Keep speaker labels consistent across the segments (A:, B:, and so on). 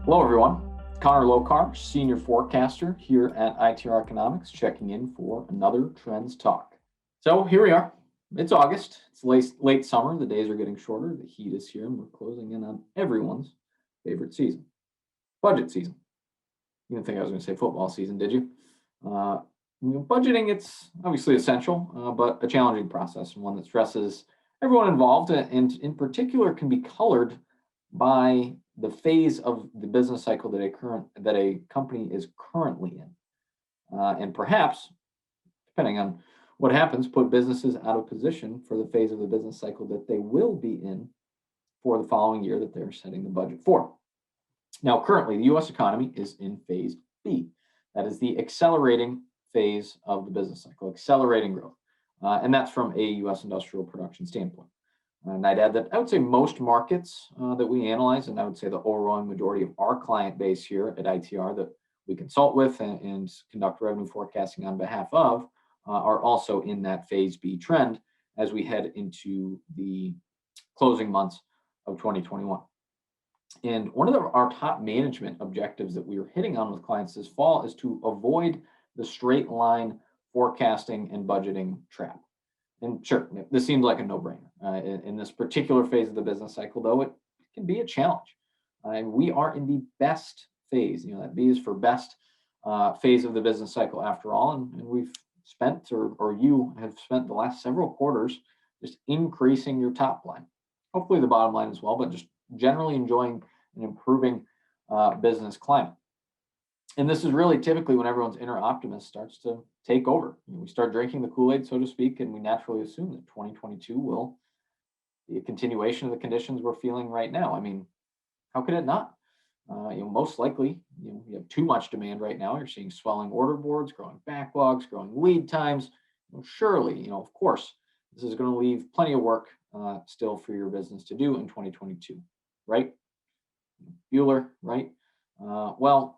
A: Hello, everyone. Connor Lokar, Senior Forecaster here at ITR Economics, checking in for another Trends Talk. So here we are. It's August. It's late summer. The days are getting shorter. The heat is here, and we're closing in on everyone's favorite season, budget season. You didn't think I was going to say football season, did you? Budgeting, it's obviously essential, but a challenging process, and one that stresses everyone involved, and in particular can be colored by the phase of the business cycle that a company is currently in, and perhaps, depending on what happens, put businesses out of position for the phase of the business cycle that they will be in for the following year that they're setting the budget for. Now, currently, the U.S. economy is in phase B. That is the accelerating phase of the business cycle, accelerating growth, and that's from a U.S. industrial production standpoint. And I'd add that I would say most markets that we analyze, and I would say the overwhelming majority of our client base here at ITR that we consult with and conduct revenue forecasting on behalf of, are also in that phase B trend as we head into the closing months of 2021. And one of our top management objectives that we are hitting on with clients this fall is to avoid the straight line forecasting and budgeting trap. And sure, this seems like a no-brainer. In this particular phase of the business cycle, though, it can be a challenge. We are in the best phase. That B is for best phase of the business cycle after all. And we've spent, or you have spent the last several quarters just increasing your top line. Hopefully the bottom line as well, but just generally enjoying and improving business climate. And this is really typically when everyone's inner optimist starts to take over. We start drinking the Kool-Aid, so to speak, and we naturally assume that 2022 will be a continuation of the conditions we're feeling right now. I mean, how could it not? Most likely, you have too much demand right now. You're seeing swelling order boards, growing backlogs, growing lead times. Surely, of course, this is going to leave plenty of work still for your business to do in 2022, right? Bueller, right? Well,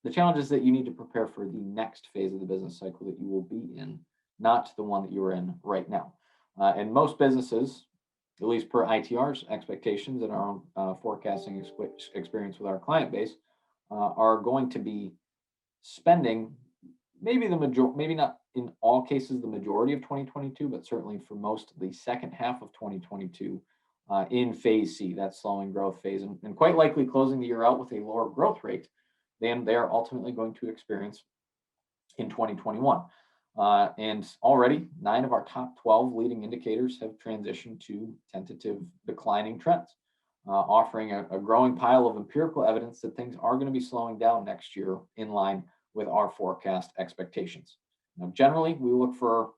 A: the challenge is that you need to prepare for the next phase of the business cycle that you will be in, not the one that you are in right now. And most businesses, at least per ITR's expectations and our own forecasting experience with our client base, are going to be spending maybe not in all cases the majority of 2022, but certainly for most of the second half of 2022 in phase C, that slowing growth phase, and quite likely closing the year out with a lower growth rate than they are ultimately going to experience in 2021. And already 9 of our top 12 leading indicators have transitioned to tentative declining trends, offering a growing pile of empirical evidence that things are going to be slowing down next year in line with our forecast expectations. Now, generally, we look for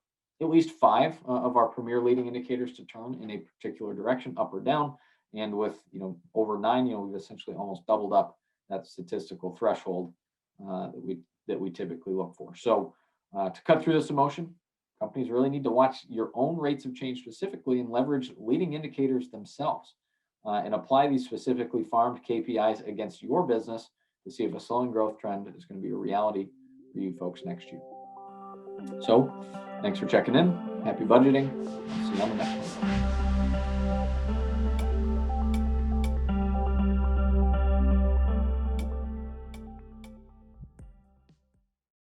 A: at least 5 of our premier leading indicators to turn in a particular direction, up or down. And with over 9, we've essentially almost doubled up that statistical threshold that we typically look for. So to cut through this emotion, companies really need to watch your own rates of change specifically and leverage leading indicators themselves and apply these specifically farmed KPIs against your business to see if a slowing growth trend is going to be a reality for you folks next year. So thanks for checking in. Happy budgeting. I'll see you on the next one.